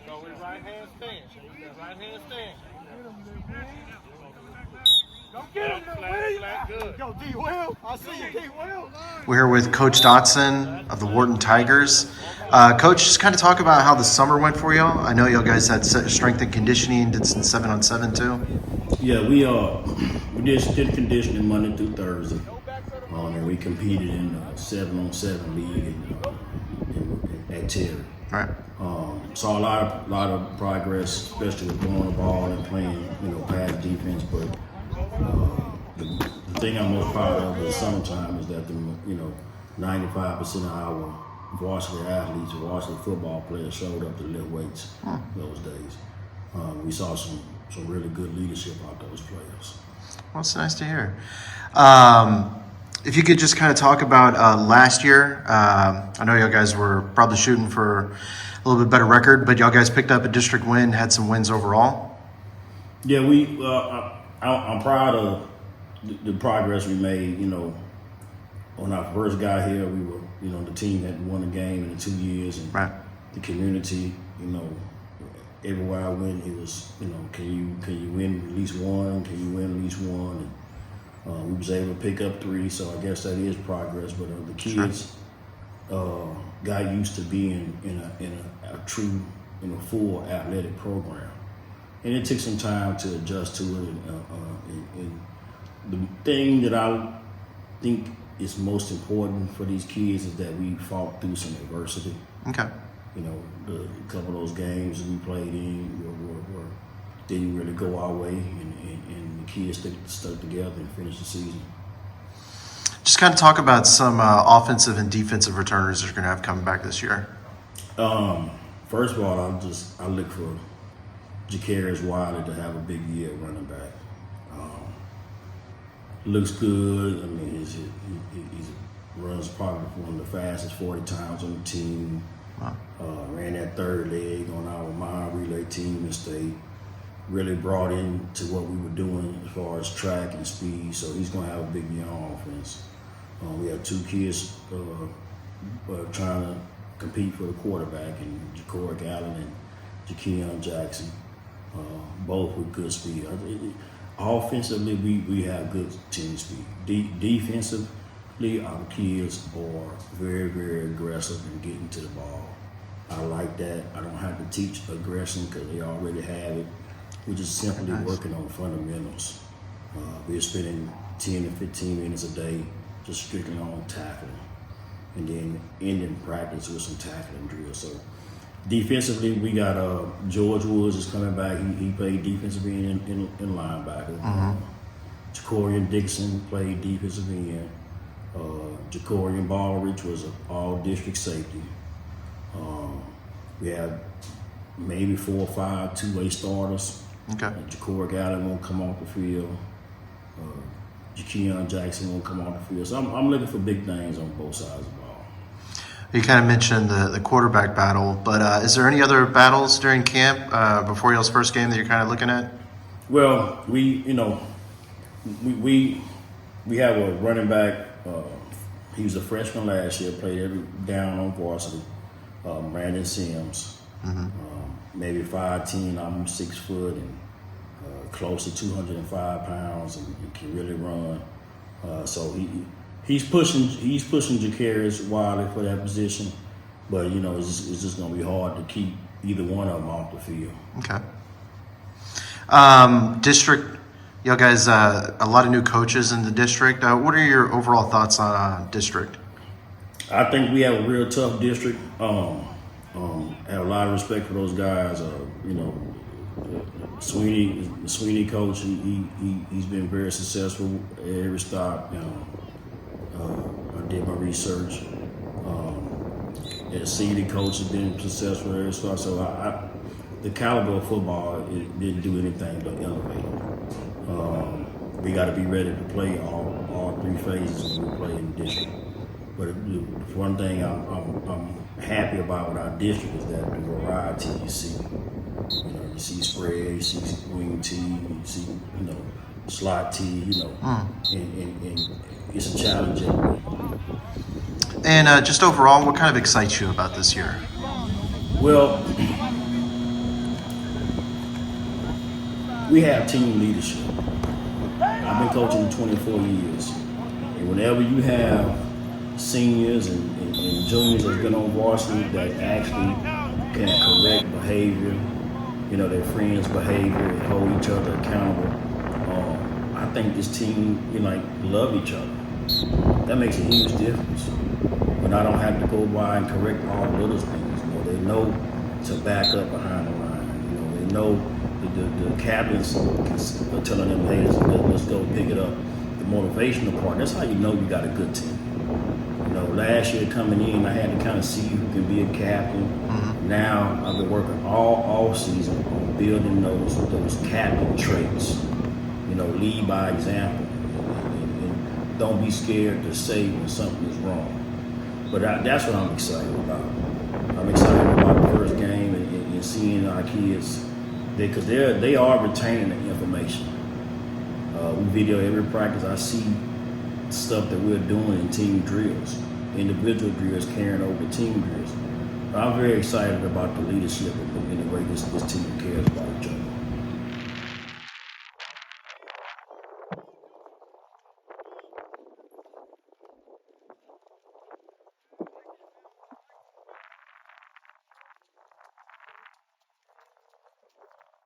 Go with right hand stand. Right hand stand. Don't get him, flat, good. Go, D. Will. I see you, D. Will. We're here with Coach Dotson of the Wharton Tigers. Coach, just kind of talk about how the summer went for y'all. I know y'all guys had strength and conditioning, did some 7-on-7 too. Yeah, we did conditioning Monday through Thursday, and we competed in a 7-on-7 league at Terry. Right. Saw a lot of progress, especially with throwing the ball and playing, pass defense. But the thing I'm most proud of in the summertime is that 95% of our varsity athletes, varsity football players showed up to lift weights those days. We saw some really good leadership out those players. Well, it's nice to hear. If you could just kind of talk about last year. I know y'all guys were probably shooting for a little bit better record, but y'all guys picked up a district win, had some wins overall. Yeah, I'm proud of the progress we made. When I first got here, we were, the team had won a game in 2 years, and right. The community, everywhere I went, it was, can you win at least one? Can you win at least one? And we was able to pick up 3, so I guess that is progress. But the kids got used to being in a true, full athletic program, and it took some time to adjust to it. And the thing that I think is most important for these kids is that we fought through some adversity. Okay. The couple of those games we played in didn't really go our way, and the kids stuck together and finished the season. Just kind of talk about some offensive and defensive returners that you're going to have coming back this year. First of all, I look for Jacarius Wiley to have a big year at running back. Looks good. I mean, he runs probably one of the fastest 40 times on the team. Wow. Ran that third leg on our mile relay team in state. Really brought into what we were doing as far as track and speed. So he's going to have a big year on offense. We have 2 kids trying to compete for the quarterback, and Ja'Cory Allen and Jakeon Jackson, both with good speed. Offensively, we have good team speed. Defensively, our kids are very, very aggressive in getting to the ball. I like that. I don't have to teach aggression because they already have it. We're just simply working on fundamentals. We're spending 10 to 15 minutes a day just strictly on tackling, and then ending practice with some tackling drills. So defensively, we got George Woods is coming back. He played defensive end in linebacker. Jacorian Dixon played defensive end. Jacorian Ballrich was an all-district safety. We have maybe 4 or 5 two-way starters. Okay. Ja'Cory Allen won't come off the field. Jakeon Jackson won't come off the field. So I'm looking for big things on both sides of the ball. You kind of mentioned the quarterback battle, but is there any other battles during camp before y'all's first game that you're kind of looking at? Well, we have a running back. He was a freshman last year, played every down on varsity. Brandon Sims, maybe 5'10", I'm 6 foot, and close to 205 pounds, and can really run. So he's pushing Jacarius Wiley for that position, but it's just going to be hard to keep either one of them off the field. Okay. District, y'all guys, a lot of new coaches in the district. What are your overall thoughts on district? I think we have a real tough district. I have a lot of respect for those guys. Sweeney coach, he's been very successful at every stop. I did my research. CD coach has been successful at every stop. So the caliber of football, it didn't do anything but elevate. We got to be ready to play all 3 phases when we play in the district. But one thing I'm happy about with our district is that the variety you see. You see spread, you see wing tee, you see slot tee, and it's a challenge every week. And just overall, what kind of excites you about this year? Well, we have team leadership. I've been coaching 24 years. And whenever you have seniors and juniors that's been on varsity that actually can correct behavior, you know, their friends' behavior and hold each other accountable, I think this team, love each other. That makes a huge difference. When I don't have to go by and correct all the little things, they know to back up behind the line. They know the captains are telling them, hey, let's go pick it up. The motivational part, that's how you know you got a good team. Last year coming in, I had to kind of see who can be a captain. Mm-hmm. Now I've been working all season on building those captain traits. Lead by example. And don't be scared to say when something is wrong. But that's what I'm excited about. I'm excited about the first game and seeing our kids, because they are retaining the information. We video every practice. I see stuff that we're doing in team drills, individual drills carrying over to team drills. But I'm very excited about the leadership and the way this team cares about each other.